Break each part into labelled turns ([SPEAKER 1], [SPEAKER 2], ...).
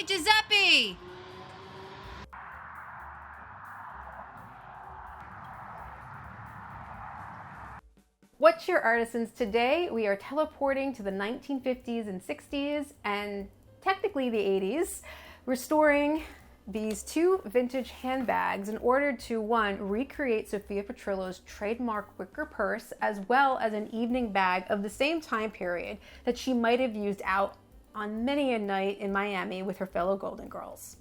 [SPEAKER 1] Giuseppe!
[SPEAKER 2] What's your artisans? Today we are teleporting to the 1950s and 60s and technically the 80s, restoring these two vintage handbags in order to, one, recreate Sophia Petrillo's trademark wicker purse, as well as an evening bag of the same time period that she might have used out on many a night in Miami with her fellow Golden Girls.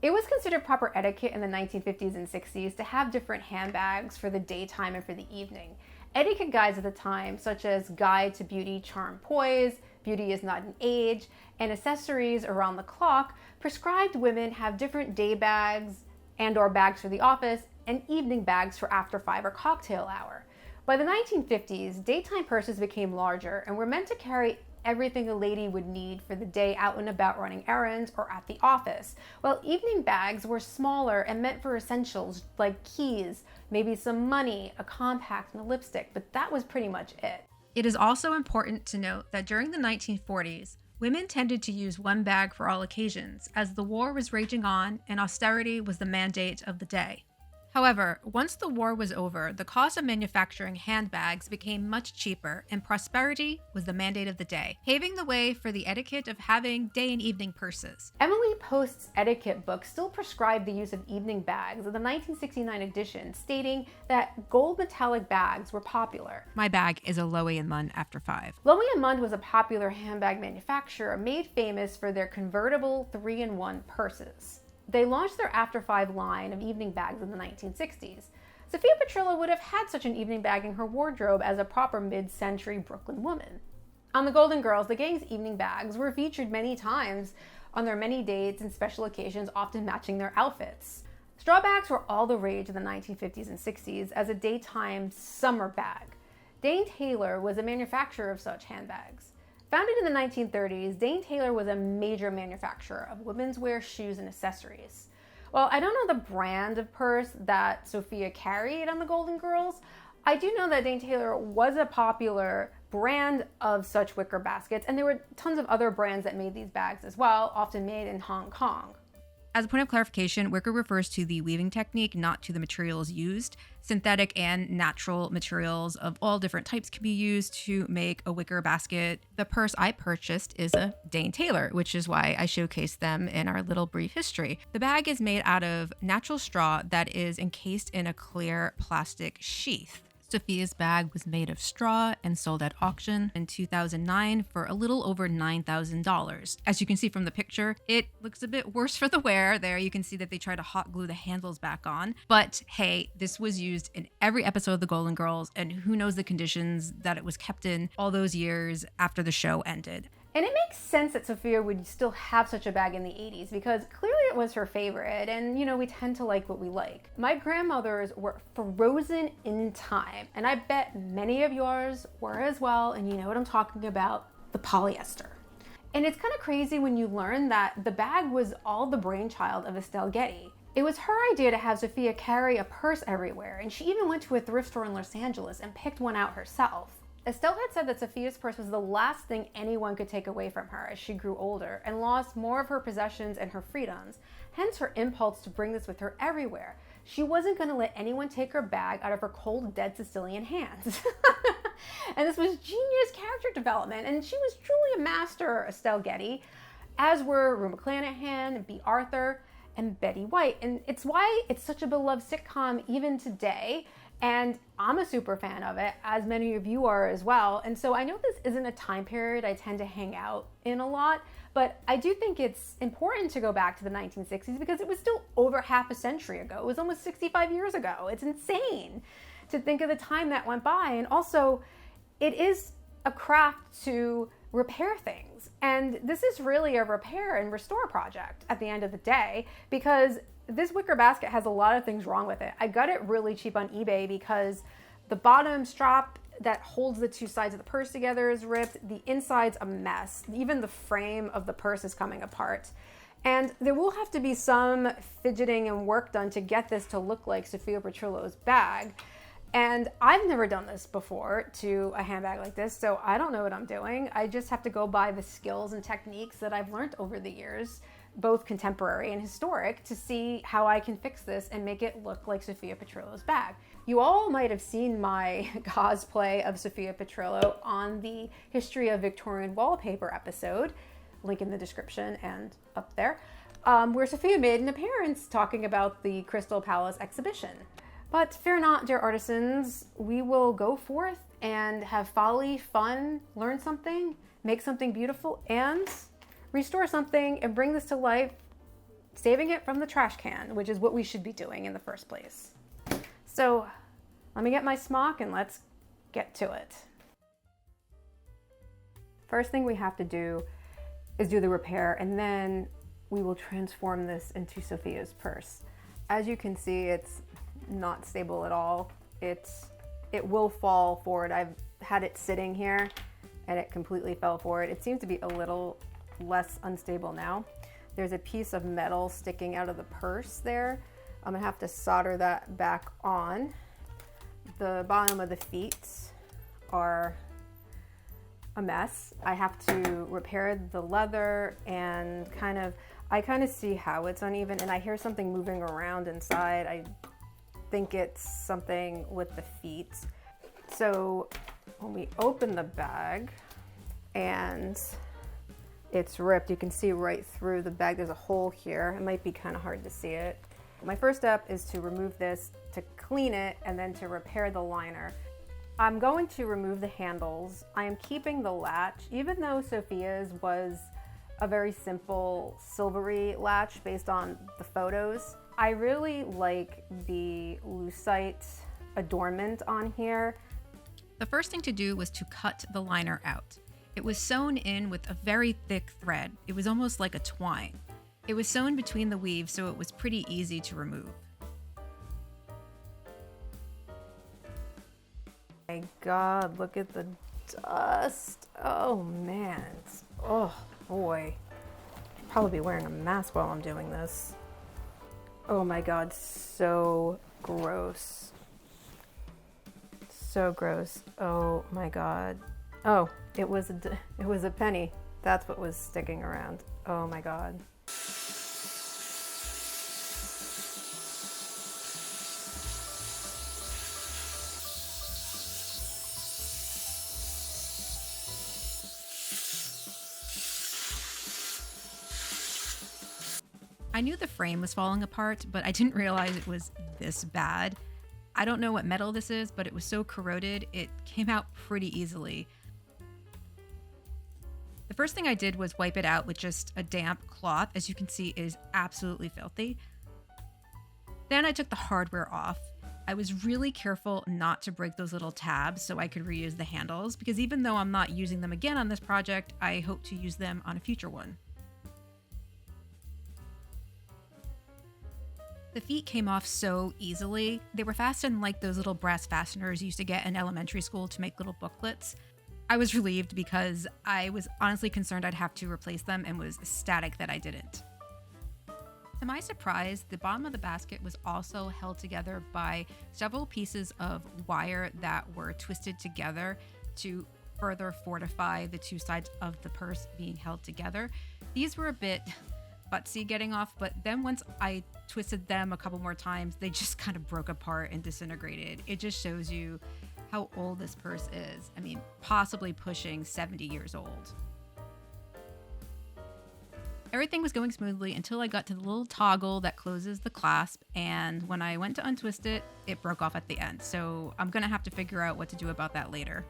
[SPEAKER 2] It was considered proper etiquette in the 1950s and 60s to have different handbags for the daytime and for the evening. Etiquette guides at the time, such as Guide to Beauty, Charm, Poise, Beauty is Not an Age, and Accessories Around the Clock, prescribed women have different day bags and or bags for the office and evening bags for after 5 or cocktail hour. By the 1950s, daytime purses became larger and were meant to carry everything a lady would need for the day out and about running errands or at the office, while evening bags were smaller and meant for essentials like keys, maybe some money, a compact, and a lipstick, but that was pretty much it.
[SPEAKER 1] It is also important to note that during the 1940s, women tended to use one bag for all occasions, as the war was raging on and austerity was the mandate of the day. However, once the war was over, the cost of manufacturing handbags became much cheaper, and prosperity was the mandate of the day, paving the way for the etiquette of having day and evening purses.
[SPEAKER 2] Emily Post's etiquette book still prescribed the use of evening bags in the 1969 edition, stating that gold metallic bags were popular.
[SPEAKER 1] My bag is a Loewe and Munn after 5.
[SPEAKER 2] Loewe and Munn was a popular handbag manufacturer made famous for their convertible 3-in-1 purses. They launched their After 5 line of evening bags in the 1960s. Sophia Petrillo would have had such an evening bag in her wardrobe as a proper mid-century Brooklyn woman. On the Golden Girls, the gang's evening bags were featured many times on their many dates and special occasions, often matching their outfits. Straw bags were all the rage in the 1950s and 60s as a daytime summer bag. Dane Taylor was a manufacturer of such handbags. Founded in the 1930s, Dane Taylor was a major manufacturer of women's wear, shoes, and accessories. While I don't know the brand of purse that Sophia carried on the Golden Girls, I do know that Dane Taylor was a popular brand of such wicker baskets, and there were tons of other brands that made these bags as well, often made in Hong Kong.
[SPEAKER 1] As a point of clarification, wicker refers to the weaving technique, not to the materials used. Synthetic and natural materials of all different types can be used to make a wicker basket. The purse I purchased is a Dane Taylor, which is why I showcased them in our little brief history. The bag is made out of natural straw that is encased in a clear plastic sheath. Sophia's bag was made of straw and sold at auction in 2009 for a little over $9,000. As you can see from the picture, it looks a bit worse for the wear. There you can see that they try to hot glue the handles back on. But hey, this was used in every episode of The Golden Girls, and who knows the conditions that it was kept in all those years after the show ended.
[SPEAKER 2] And it makes sense that Sophia would still have such a bag in the 80s because clearly it was her favorite, and we tend to like what we like. My grandmothers were frozen in time, and I bet many of yours were as well, and you know what I'm talking about, the polyester. And it's kind of crazy when you learn that the bag was all the brainchild of Estelle Getty. It was her idea to have Sophia carry a purse everywhere, and she even went to a thrift store in Los Angeles and picked one out herself. Estelle had said that Sophia's purse was the last thing anyone could take away from her as she grew older and lost more of her possessions and her freedoms, hence her impulse to bring this with her everywhere. She wasn't going to let anyone take her bag out of her cold, dead Sicilian hands. And this was genius character development, and she was truly a master, Estelle Getty, as were Rue McClanahan, B. Arthur, and Betty White. And it's why it's such a beloved sitcom even today. And I'm a super fan of it, as many of you are as well. And so I know this isn't a time period I tend to hang out in a lot, but I do think it's important to go back to the 1960s because it was still over half a century ago. It was almost 65 years ago. It's insane to think of the time that went by. And also, it is a craft to repair things. And this is really a repair and restore project at the end of the day, because this wicker basket has a lot of things wrong with it. I got it really cheap on eBay because the bottom strap that holds the two sides of the purse together is ripped. The inside's a mess. Even the frame of the purse is coming apart. And there will have to be some fidgeting and work done to get this to look like Sophia Petrillo's bag. And I've never done this before to a handbag like this, so I don't know what I'm doing. I just have to go by the skills and techniques that I've learned over the years both contemporary and historic, to see how I can fix this and make it look like Sophia Petrillo's bag. You all might have seen my cosplay of Sophia Petrillo on the History of Victorian Wallpaper episode, link in the description and up there, where Sophia made an appearance talking about the Crystal Palace exhibition. But fear not, dear artisans, we will go forth and have folly, fun, learn something, make something beautiful, and restore something and bring this to life, saving it from the trash can, which is what we should be doing in the first place. So let me get my smock and let's get to it. First thing we have to do is do the repair, and then we will transform this into Sophia's purse. As you can see, it's not stable at all. It will fall forward. I've had it sitting here and it completely fell forward. It seems to be a little less unstable now. There's a piece of metal sticking out of the purse there. I'm gonna have to solder that back on. The bottom of the feet are a mess. I have to repair the leather and I kind of see how it's uneven, and I hear something moving around inside. I think it's something with the feet. So when we open the bag and it's ripped, you can see right through the bag. There's a hole here. It might be kind of hard to see it. My first step is to remove this, to clean it, and then to repair the liner. I'm going to remove the handles. I am keeping the latch, even though Sophia's was a very simple silvery latch based on the photos. I really like the lucite adornment on here.
[SPEAKER 1] The first thing to do was to cut the liner out. It was sewn in with a very thick thread. It was almost like a twine. It was sewn between the weaves, so it was pretty easy to remove.
[SPEAKER 2] My God, look at the dust. Oh man, oh boy. I'll probably be wearing a mask while I'm doing this. Oh my God, so gross. So gross. Oh my God. Oh, it was a penny. That's what was sticking around. Oh my God.
[SPEAKER 1] I knew the frame was falling apart, but I didn't realize it was this bad. I don't know what metal this is, but it was so corroded, it came out pretty easily. The first thing I did was wipe it out with just a damp cloth. As you can see, it is absolutely filthy. Then I took the hardware off. I was really careful not to break those little tabs so I could reuse the handles, because even though I'm not using them again on this project, I hope to use them on a future one. The feet came off so easily. They were fastened like those little brass fasteners you used to get in elementary school to make little booklets. I was relieved because I was honestly concerned I'd have to replace them and was ecstatic that I didn't. To my surprise, the bottom of the basket was also held together by several pieces of wire that were twisted together to further fortify the two sides of the purse being held together. These were a bit futzy getting off, but then once I twisted them a couple more times, they just kind of broke apart and disintegrated. It just shows you how old this purse is. I mean, possibly pushing 70 years old. Everything was going smoothly until I got to the little toggle that closes the clasp, and when I went to untwist it, it broke off at the end. So I'm gonna have to figure out what to do about that later.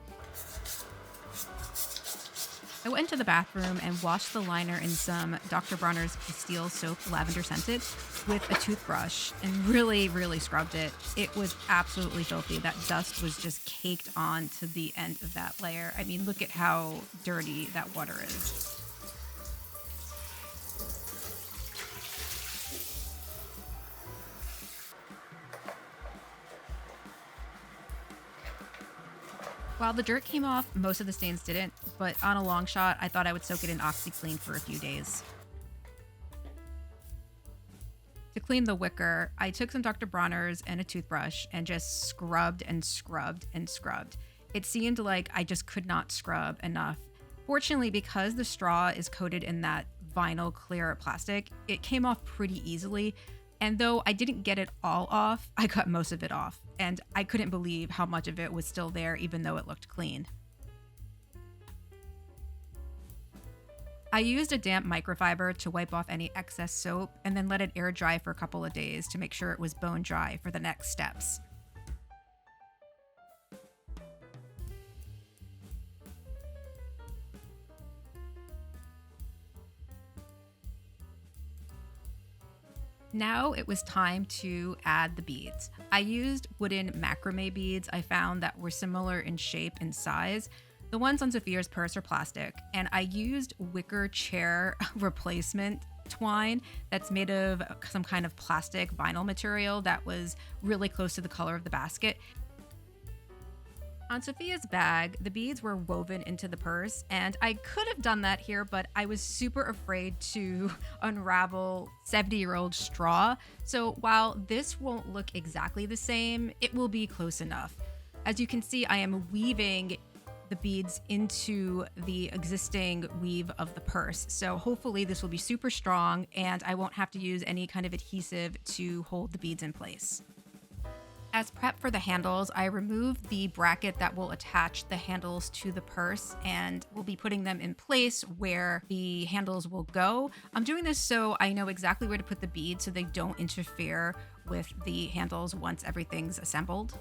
[SPEAKER 1] I went into the bathroom and washed the liner in some Dr. Bronner's Castile soap, lavender scented, with a toothbrush and really, really scrubbed it. It was absolutely filthy. That dust was just caked on to the end of that layer. I mean, look at how dirty that water is. While the dirt came off, most of the stains didn't, but on a long shot, I thought I would soak it in OxyClean for a few days. To clean the wicker, I took some Dr. Bronner's and a toothbrush and just scrubbed and scrubbed and scrubbed. It seemed like I just could not scrub enough. Fortunately, because the straw is coated in that vinyl clear plastic, it came off pretty easily. And though I didn't get it all off, I cut most of it off. And I couldn't believe how much of it was still there, even though it looked clean. I used a damp microfiber to wipe off any excess soap and then let it air dry for a couple of days to make sure it was bone dry for the next steps. Now it was time to add the beads. I used wooden macrame beads I found that were similar in shape and size. The ones on Sophia's purse are plastic, and I used wicker chair replacement twine that's made of some kind of plastic vinyl material that was really close to the color of the basket. On Sophia's bag, the beads were woven into the purse, and I could have done that here, but I was super afraid to unravel 70-year-old straw. So while this won't look exactly the same, it will be close enough. As you can see, I am weaving the beads into the existing weave of the purse. So hopefully this will be super strong and I won't have to use any kind of adhesive to hold the beads in place. As prep for the handles, I removed the bracket that will attach the handles to the purse and we'll be putting them in place where the handles will go. I'm doing this so I know exactly where to put the beads so they don't interfere with the handles once everything's assembled.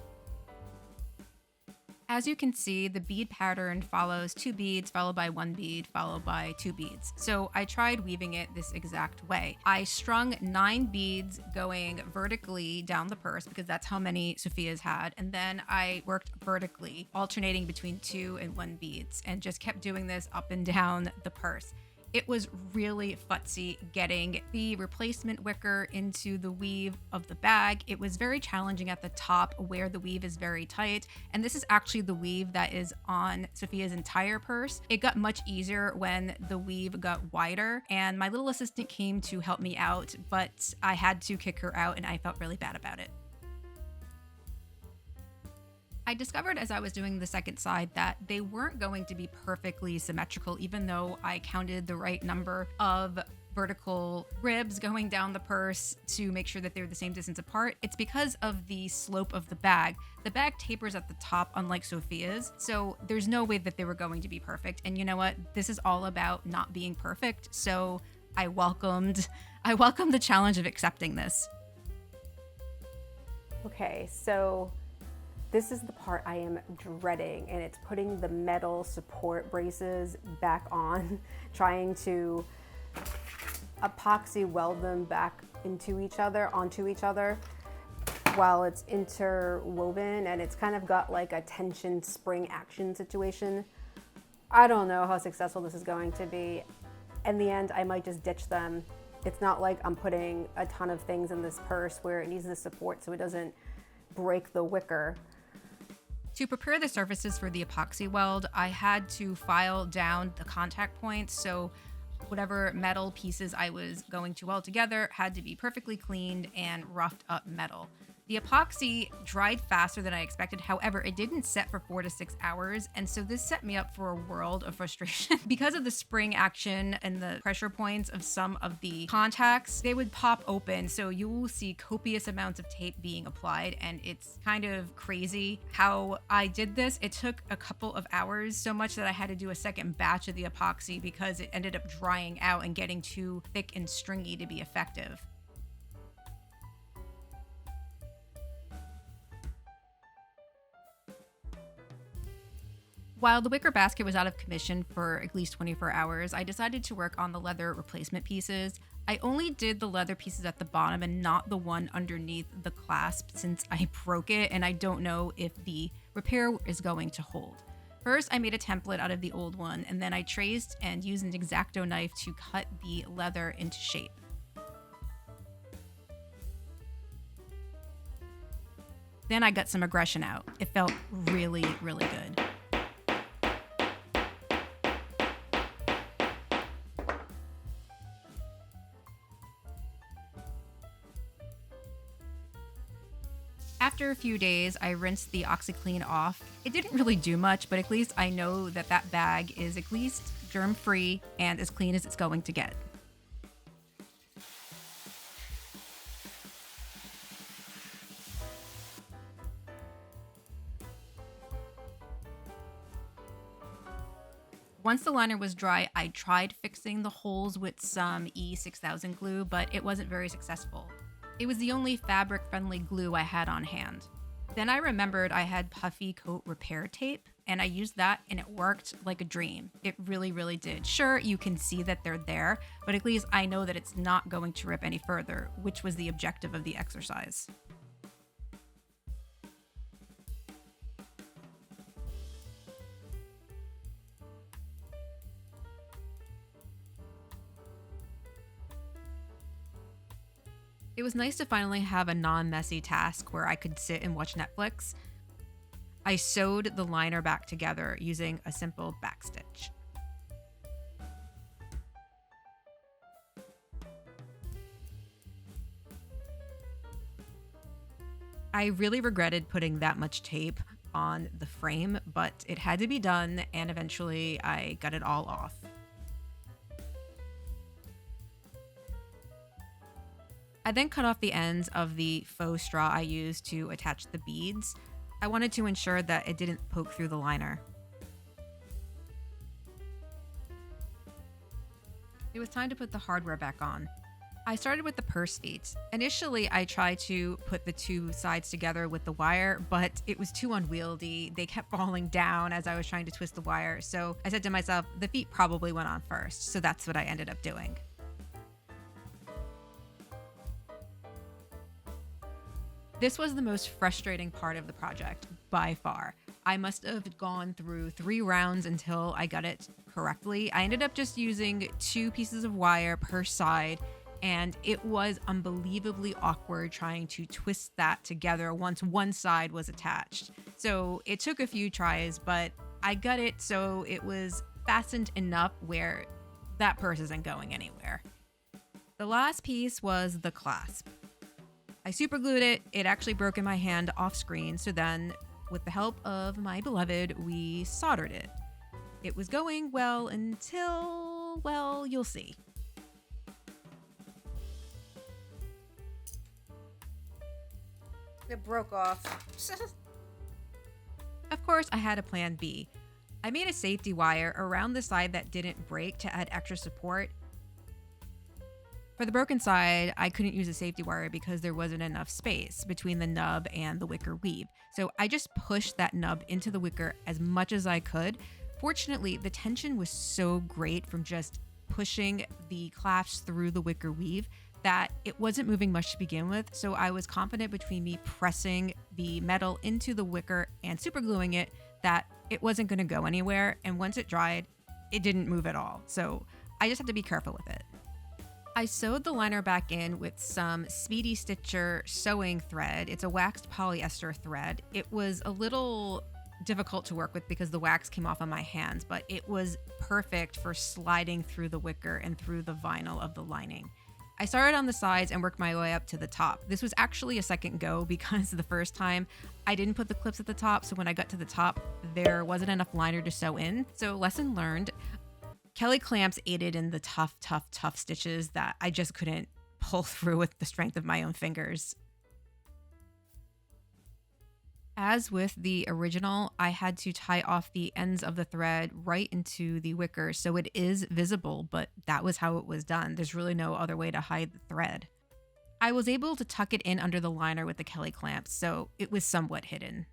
[SPEAKER 1] As you can see, the bead pattern follows 2 beads, followed by 1 bead, followed by 2 beads. So I tried weaving it this exact way. I strung 9 beads going vertically down the purse because that's how many Sophia's had. And then I worked vertically, alternating between 2 and 1 beads, and just kept doing this up and down the purse. It was really futzy getting the replacement wicker into the weave of the bag. It was very challenging at the top where the weave is very tight. And this is actually the weave that is on Sophia's entire purse. It got much easier when the weave got wider and my little assistant came to help me out, but I had to kick her out and I felt really bad about it. I discovered as I was doing the second side that they weren't going to be perfectly symmetrical, even though I counted the right number of vertical ribs going down the purse to make sure that they're the same distance apart. It's because of the slope of the bag. The bag tapers at the top, unlike Sophia's, so there's no way that they were going to be perfect. And you know what? This is all about not being perfect, so I welcomed the challenge of accepting this.
[SPEAKER 2] Okay, so this is the part I am dreading, and it's putting the metal support braces back on, trying to epoxy weld them back onto each other while it's interwoven, and it's kind of got like a tension spring action situation. I don't know how successful this is going to be. In the end, I might just ditch them. It's not like I'm putting a ton of things in this purse where it needs the support so it doesn't break the wicker.
[SPEAKER 1] To prepare the surfaces for the epoxy weld, I had to file down the contact points, so whatever metal pieces I was going to weld together had to be perfectly cleaned and roughed up metal. The epoxy dried faster than I expected. However, it didn't set for 4 to 6 hours, and so this set me up for a world of frustration. Because of the spring action and the pressure points of some of the contacts, they would pop open, so you will see copious amounts of tape being applied, and it's kind of crazy how I did this. It took a couple of hours, so much that I had to do a second batch of the epoxy because it ended up drying out and getting too thick and stringy to be effective. While the wicker basket was out of commission for at least 24 hours, I decided to work on the leather replacement pieces. I only did the leather pieces at the bottom and not the one underneath the clasp since I broke it and I don't know if the repair is going to hold. First, I made a template out of the old one, and then I traced and used an X-Acto knife to cut the leather into shape. Then I got some aggression out. It felt really, really good. After a few days, I rinsed the OxiClean off. It didn't really do much, but at least I know that that bag is at least germ-free and as clean as it's going to get. Once the liner was dry, I tried fixing the holes with some E6000 glue, but it wasn't very successful. It was the only fabric-friendly glue I had on hand. Then I remembered I had puffy coat repair tape, and I used that and it worked like a dream. It really, really did. Sure, you can see that they're there, but at least I know that it's not going to rip any further, which was the objective of the exercise. It was nice to finally have a non-messy task where I could sit and watch Netflix. I sewed the liner back together using a simple backstitch. I really regretted putting that much tape on the frame, but it had to be done, and eventually I got it all off. I then cut off the ends of the faux straw I used to attach the beads. I wanted to ensure that it didn't poke through the liner. It was time to put the hardware back on. I started with the purse feet. Initially, I tried to put the two sides together with the wire, but it was too unwieldy. They kept falling down as I was trying to twist the wire, so I said to myself, the feet probably went on first, so that's what I ended up doing. This was the most frustrating part of the project, by far. I must have gone through 3 rounds until I got it correctly. I ended up just using 2 pieces of wire per side, and it was unbelievably awkward trying to twist that together once one side was attached. So it took a few tries, but I got it so it was fastened enough where that purse isn't going anywhere. The last piece was the clasp. I superglued it. It actually broke in my hand off screen. So then, with the help of my beloved, we soldered it. It was going well until, well, you'll see.
[SPEAKER 3] It broke off.
[SPEAKER 1] Of course, I had a plan B. I made a safety wire around the side that didn't break to add extra support. For the broken side, I couldn't use a safety wire because there wasn't enough space between the nub and the wicker weave. So I just pushed that nub into the wicker as much as I could. Fortunately, the tension was so great from just pushing the clasps through the wicker weave that it wasn't moving much to begin with. So I was confident between me pressing the metal into the wicker and supergluing it that it wasn't going to go anywhere. And once it dried, it didn't move at all. So I just have to be careful with it. I sewed the liner back in with some Speedy Stitcher sewing thread. It's a waxed polyester thread. It was a little difficult to work with because the wax came off on my hands, but it was perfect for sliding through the wicker and through the vinyl of the lining. I started on the sides and worked my way up to the top. This was actually a second go because the first time I didn't put the clips at the top, so when I got to the top, there wasn't enough liner to sew in. So lesson learned. Kelly clamps aided in the tough stitches that I just couldn't pull through with the strength of my own fingers. As with the original, I had to tie off the ends of the thread right into the wicker so it is visible, but that was how it was done. There's really no other way to hide the thread. I was able to tuck it in under the liner with the Kelly clamps, so it was somewhat hidden.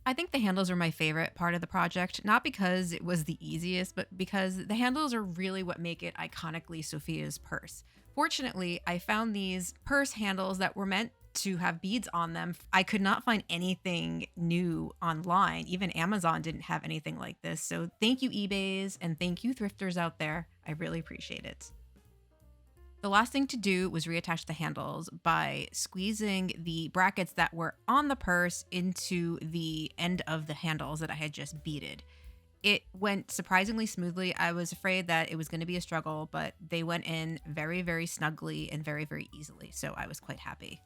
[SPEAKER 1] I think the handles are my favorite part of the project, not because it was the easiest, but because the handles are really what make it iconically Sophia's purse. Fortunately, I found these purse handles that were meant to have beads on them. I could not find anything new online. Even Amazon didn't have anything like this. So thank you, eBays, and thank you, thrifters out there. I really appreciate it. The last thing to do was reattach the handles by squeezing the brackets that were on the purse into the end of the handles that I had just beaded. It went surprisingly smoothly. I was afraid that it was going to be a struggle, but they went in very, very snugly and very, very easily. So I was quite happy.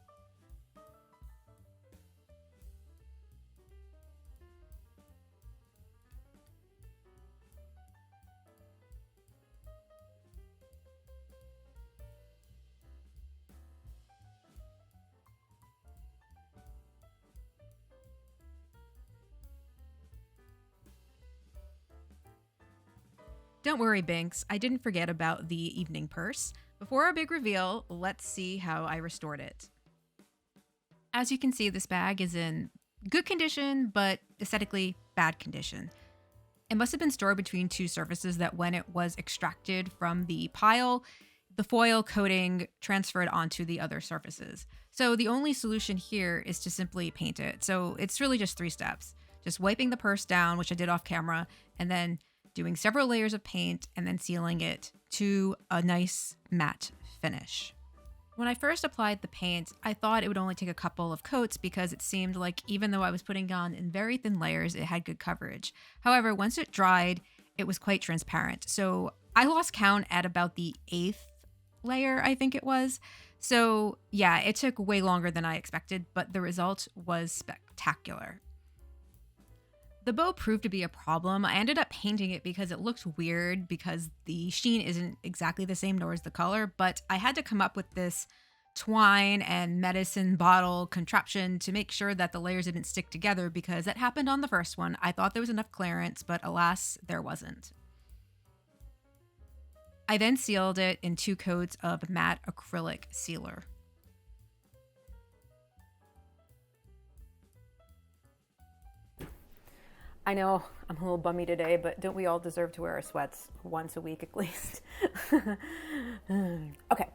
[SPEAKER 1] Don't worry, Binks, I didn't forget about the evening purse. Before our big reveal, let's see how I restored it. As you can see, this bag is in good condition, but aesthetically bad condition. It must have been stored between two surfaces that when it was extracted from the pile, the foil coating transferred onto the other surfaces. So the only solution here is to simply paint it. So it's really just 3 steps. Just wiping the purse down, which I did off camera, and then doing several layers of paint and then sealing it to a nice matte finish. When I first applied the paint, I thought it would only take a couple of coats because it seemed like even though I was putting on in very thin layers, it had good coverage. However, once it dried, it was quite transparent. So I lost count at about the 8th layer, I think it was. So yeah, it took way longer than I expected, but the result was spectacular. The bow proved to be a problem. I ended up painting it because it looked weird because the sheen isn't exactly the same nor is the color, but I had to come up with this twine and medicine bottle contraption to make sure that the layers didn't stick together because that happened on the first one. I thought there was enough clearance, but alas, there wasn't. I then sealed it in 2 coats of matte acrylic sealer.
[SPEAKER 2] I know I'm a little bummy today, but don't we all deserve to wear our sweats once a week at least? Okay.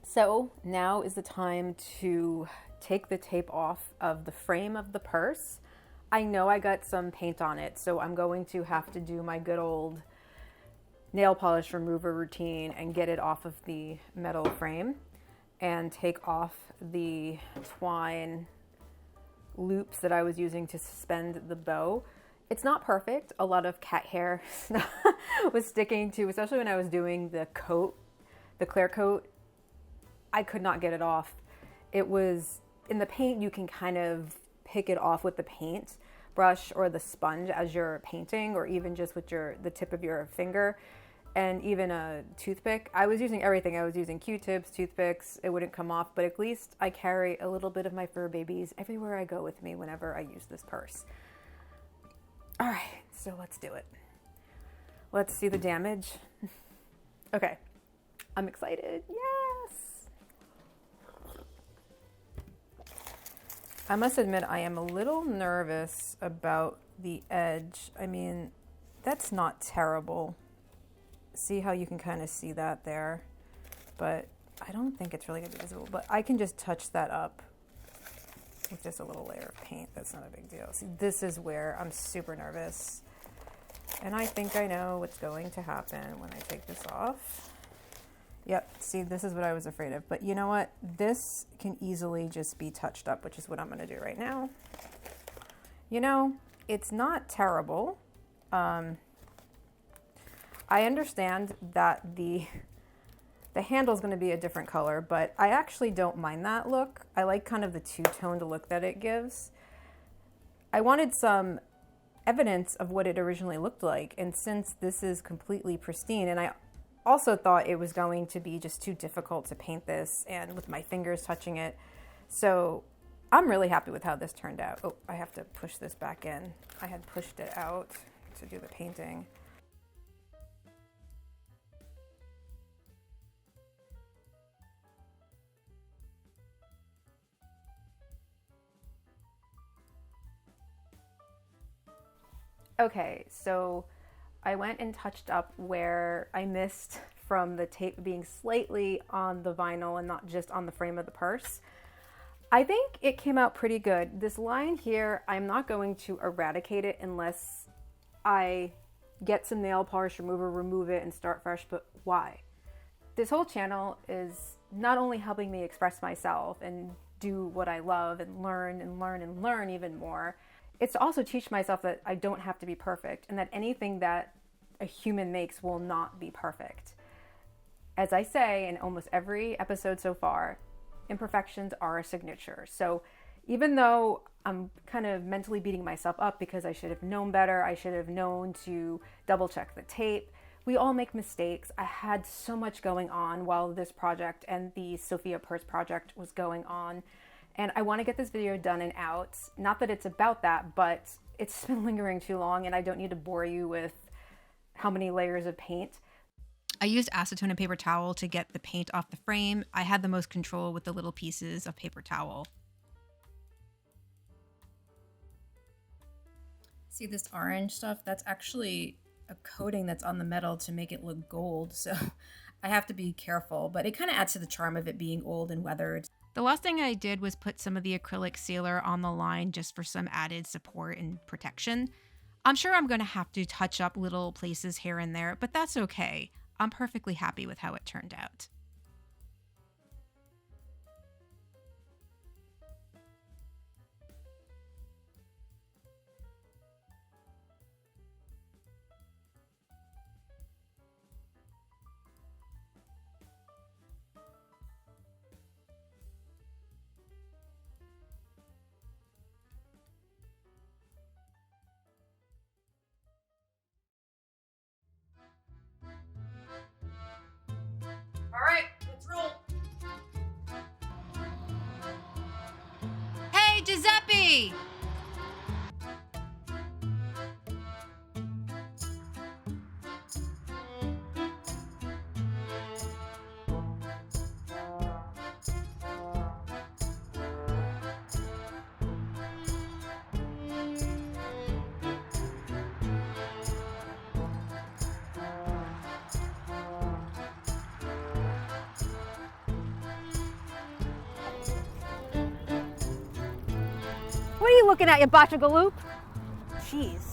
[SPEAKER 2] So now is the time to take the tape off of the frame of the purse. I know I got some paint on it, so I'm going to have to do my good old nail polish remover routine and get it off of the metal frame and take off the twine loops that I was using to suspend the bow. It's not perfect. A lot of cat hair was sticking to, especially when I was doing the coat, the clear coat. I could not get it off. It was, in the paint, you can kind of pick it off with the paint brush or the sponge as you're painting, or even just with the tip of your finger, and even a toothpick. I was using everything. I was using Q-tips, toothpicks. It wouldn't come off, but at least I carry a little bit of my fur babies everywhere I go with me whenever I use this purse. All right, so let's do it. Let's see the damage. Okay, I'm excited. Yes! I must admit I am a little nervous about the edge. I mean, that's not terrible. See how you can kind of see that there, but I don't think it's really gonna be visible, but I can just touch that up with just a little layer of paint. That's not a big deal. See, this is where I'm super nervous, and I think I know what's going to happen when I take this off. Yep, see, this is what I was afraid of, but you know what? This can easily just be touched up, which is what I'm gonna do right now. You know, it's not terrible. I understand that the handle is going to be a different color, but I actually don't mind that look. I like kind of the two-toned look that it gives. I wanted some evidence of what it originally looked like, and since this is completely pristine, and I also thought it was going to be just too difficult to paint this and with my fingers touching it, so I'm really happy with how this turned out. Oh, I have to push this back in. I had pushed it out to do the painting. Okay, so I went and touched up where I missed from the tape being slightly on the vinyl and not just on the frame of the purse. I think it came out pretty good. This line here, I'm not going to eradicate it unless I get some nail polish remover, remove it, and start fresh, but why? This whole channel is not only helping me express myself and do what I love and learn and learn and learn even more, it's to also teach myself that I don't have to be perfect and that anything that a human makes will not be perfect. As I say in almost every episode so far, imperfections are a signature. So even though I'm kind of mentally beating myself up because I should have known better, I should have known to double check the tape, we all make mistakes. I had so much going on while this project and the Sophia Purse project was going on. And I want to get this video done and out. Not that it's about that, but it's been lingering too long and I don't need to bore you with how many layers of paint.
[SPEAKER 1] I used acetone and paper towel to get the paint off the frame. I had the most control with the little pieces of paper towel. See this orange stuff? That's actually a coating that's on the metal to make it look gold, so I have to be careful, but it kind of adds to the charm of it being old and weathered. The last thing I did was put some of the acrylic sealer on the line just for some added support and protection. I'm sure I'm going to have to touch up little places here and there, but that's okay. I'm perfectly happy with how it turned out. All right, let's roll. Hey, Giuseppe!
[SPEAKER 2] What are you looking at, you botchagaloop? Jeez.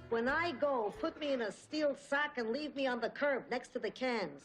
[SPEAKER 3] When I go, put me in a steel sack and leave me on the curb next to the cans.